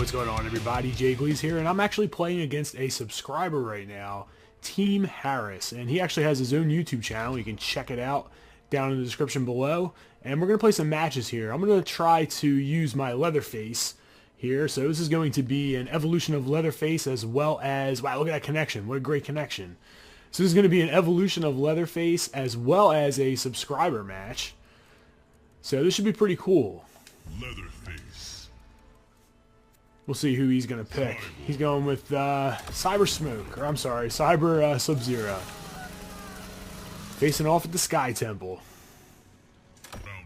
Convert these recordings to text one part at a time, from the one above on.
What's going on, everybody? Gleez here, and I'm actually playing against a subscriber right now, Team Harris, and he actually has his own YouTube channel. You can check it out down in the description below, and we're going to play some matches here. I'm going to try to use my Leatherface here, so this is going to be an evolution of Leatherface as well as, wow, look at that connection. What a great connection. So this is going to be an evolution of Leatherface as well as a subscriber match. So this should be pretty cool. Leatherface. We'll see who he's going to pick. He's going with Cyber Subzero. Facing off at the Sky Temple. Round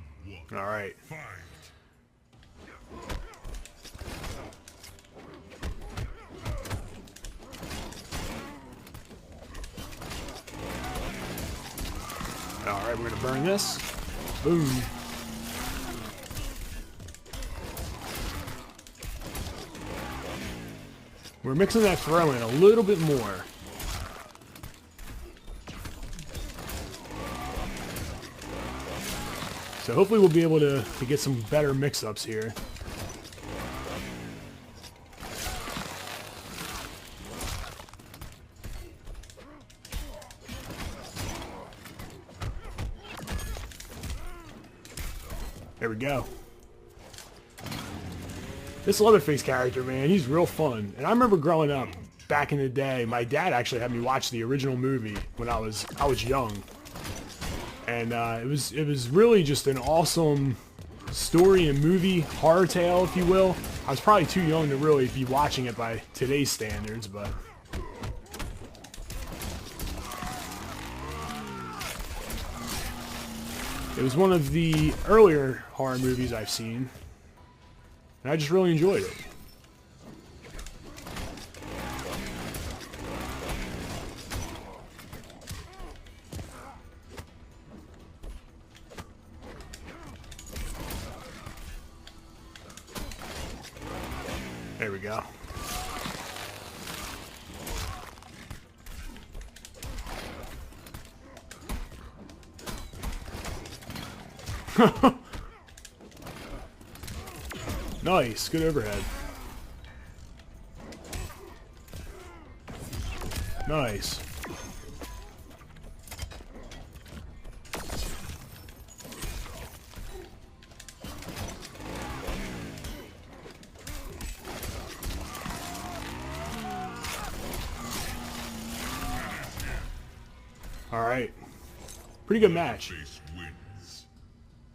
one. Alright. Fight. Alright, we're going to burn this. Boom. We're mixing that throw in a little bit more. So hopefully we'll be able to get some better mix-ups here. There we go. This Leatherface character, man, he's real fun. And I remember growing up back in the day, my dad actually had me watch the original movie when I was young. And it was really just an awesome story and movie, horror tale, if you will. I was probably too young to really be watching it by today's standards, but it was one of the earlier horror movies I've seen. And I just really enjoyed it. There we go. Nice, good overhead. Nice. All right. Pretty good match. Leatherface wins.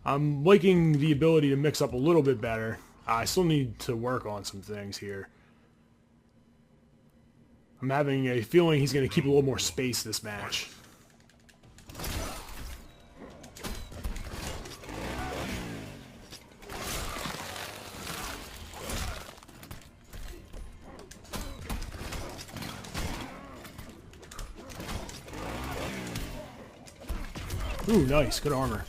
I'm liking the ability to mix up a little bit better. I still need to work on some things here. I'm having a feeling he's going to keep a little more space this match. Ooh, nice. Good armor.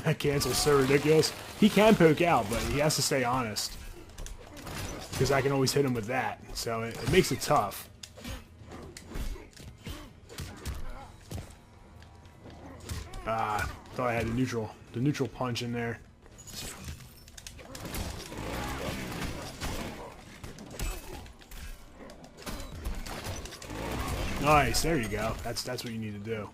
That cancel's so ridiculous. He can poke out, but he has to stay honest. Because I can always hit him with that. So it makes it tough. Ah, thought I had the neutral punch in there. Nice, there you go. That's what you need to do.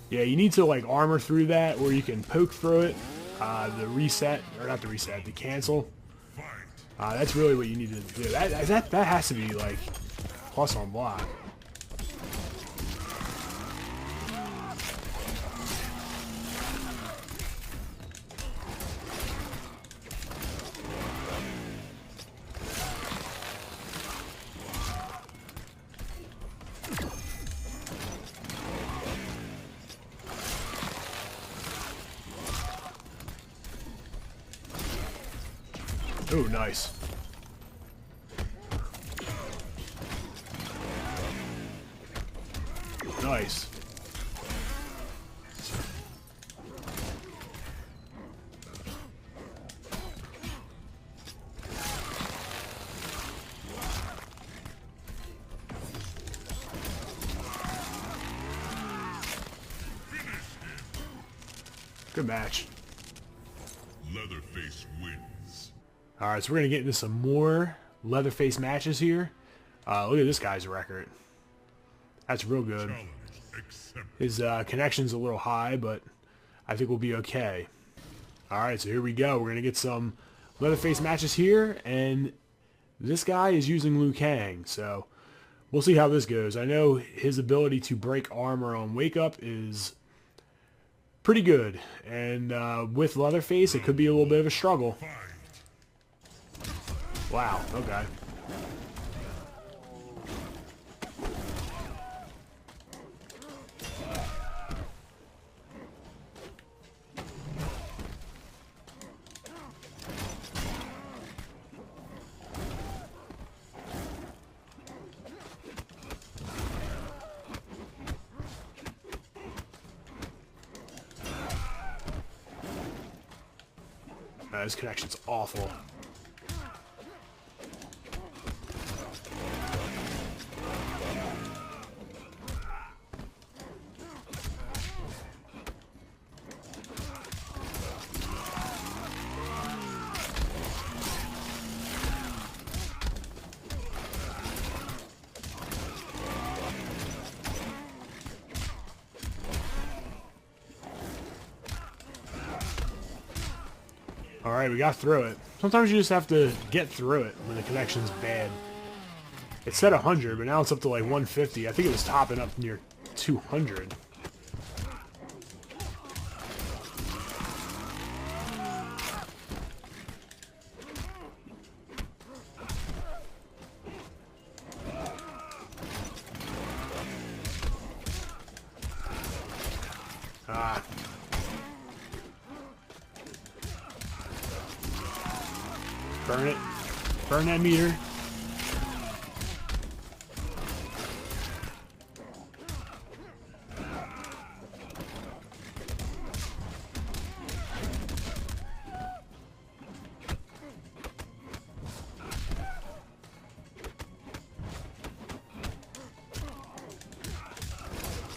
Yeah, you need to like armor through that, or you can poke through it. The reset, or not the reset, the cancel. That's really what you need to do. That has to be like plus on block. Oh, nice. Nice. Good match. Leatherface wins. Alright, so we're going to get into some more Leatherface matches here. Look at this guy's record. That's real good. Challenge accepted. His connection's a little high, but I think we'll be okay. Alright, so here we go. We're going to get some Leatherface matches here, and this guy is using Liu Kang, so we'll see how this goes. I know his ability to break armor on Wake Up is pretty good, and with Leatherface, it could be a little bit of a struggle. Fight. Wow, okay. This connection's awful. Alright, we got through it. Sometimes you just have to get through it when the connection's bad. It said 100, but now it's up to like 150. I think it was topping up near 200. Ah. Burn it. Burn that meter.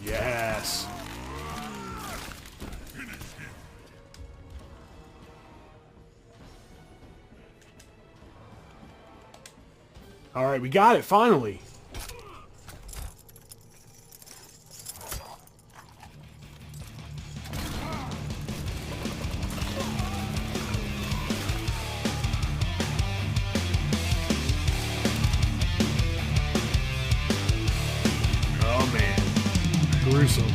Yes. Alright, we got it, finally. Oh man, gruesome.